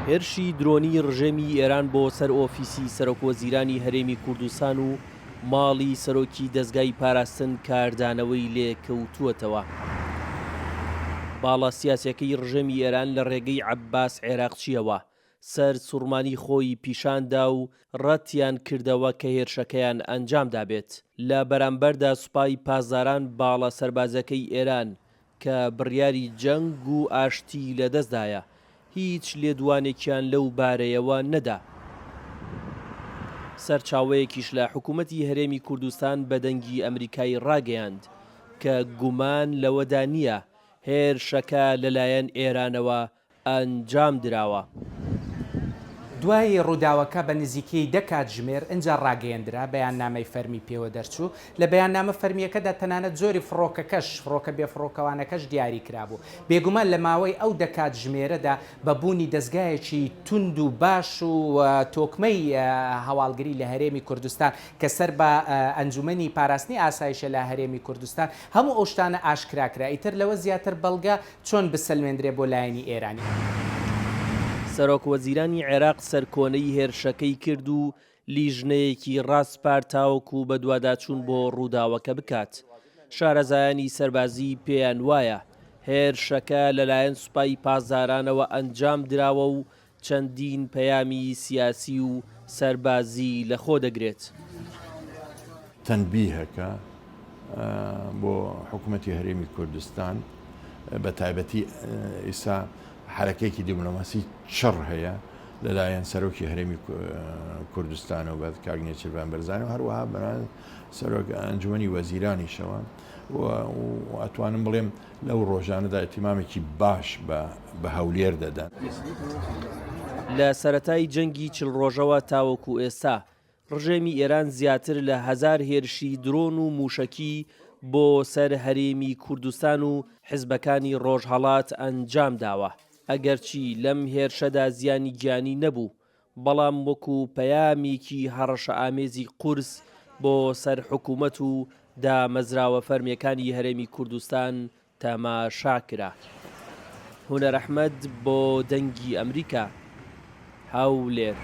هێرشی درۆنی ڕژێمی ئێران بۆ سەر ئۆفیسی سەرۆکوەزیرانی هەرێمی کوردستان و ماڵی سەرۆکی دەزگای پاراستن کاردانەوەی لێکەوتووەتەوە. باڵا سیاسەکەی ڕژێمی ئێران لە ڕێگەی عەباس عێراقچیەوە سەر سوڕمانی خۆی پیشاندا و ڕەتیان کردەوە کە هێرشەکەیان ئەنجام دابێت. لە بەرامبەردا سوپای پاسداران باڵا سەربازەکەی ئێران کە بڕیاری جەنگ و ئاشتی لەدەستدایە هیچ لێدوانێکیان لەو بارەیەوە نەدا. سەرچاوەیەکیش لە حکوومەتی هەرێمی کوردستان بە دەنگی ئەمریکای ڕاگەیاند کە گومان لەوەدا نییە هێرشەکە لەلایەن ئێرانەوە ئەنجام دراوە. دوای ڕووداوەکە بە نزیکەی 10 کاتژمێر ئەنجا ڕاگەیەندرا بەیاننامەی فەرمی پێوە دەرچوو. لە بەیاننامە فەرمیەکەدا تەنانەت زۆری فڕۆکە بێفڕۆکەوانەکەش دیاری کرابوو. بێگومان لە ماوەی ئەو 10 کاتژمێرەدا بەبوونی دەستگایەکی تند و باش و تۆکمەی هەواڵگری لە هەرێمی کوردستان کە سەر بە ئەنجومەنی پاراستنی ئاسایشە لە هەرێمی کوردستان هەموو ئەو شتانە ئاشکراکرا. ئیتر لەوە زیاتر بەڵگە چۆن بسەلمێنرێ بۆ لایەنی ئێرانی. سەرۆکوەزیرانی عێراق سەرکۆنەی هێرشەکەی کرد و لیژنەیەکی ڕاستپارتاوەکو بە دوواداچوون بۆ ڕووداوەکە بکات. شارەزایانی سەربازی پێیان وایە هێرشەکە لەلایەن سوپای پاسدارانەوە ئەنجام دراوە و چەندین پەیامی سیاسی و سەربازی لەخۆ دەگرێت. تەنبیهەکە بۆ حکوومەتی هەرێمی کوردستان بە تایبەتی ئێستا حرەکەیەکی دیپلۆماسی چڕ هەیە لەلایەن سەرۆکی هەرێمی کوردستان و بە کاگنێ چربان بەرزانە و هەروەها بەناو سەرۆک ئەنجومەنی وەزیرانیشەوە و ئەتوانم بڵێم لەو ڕۆژانەدا ئەتیمامێکی باش بە هەولێر دەدەن. لە سەرەتای جەنگی 40 ڕۆژەوە تاوەکو ئێستا ڕژێمی ئێران زیاتر لە 1000 هێرشی درۆن و موشەکی بۆ سەر هەرێمی کوردستان و حیزبەکانی ڕۆژهەڵات ئەنجام داوە. ئەگەرچی لەم هێرشەدا زیانی گیانی نەبوو، بەڵام وەکو پەیامێکی هەڕەشە ئامێزی قورس بۆ سەر حکوومەت و دامەزراوە فەرمیەکانی هەرێمی کوردستان تەماشا کرا. هونەر ئەحمەد بۆ دەنگی ئەمریکا، هەولێر.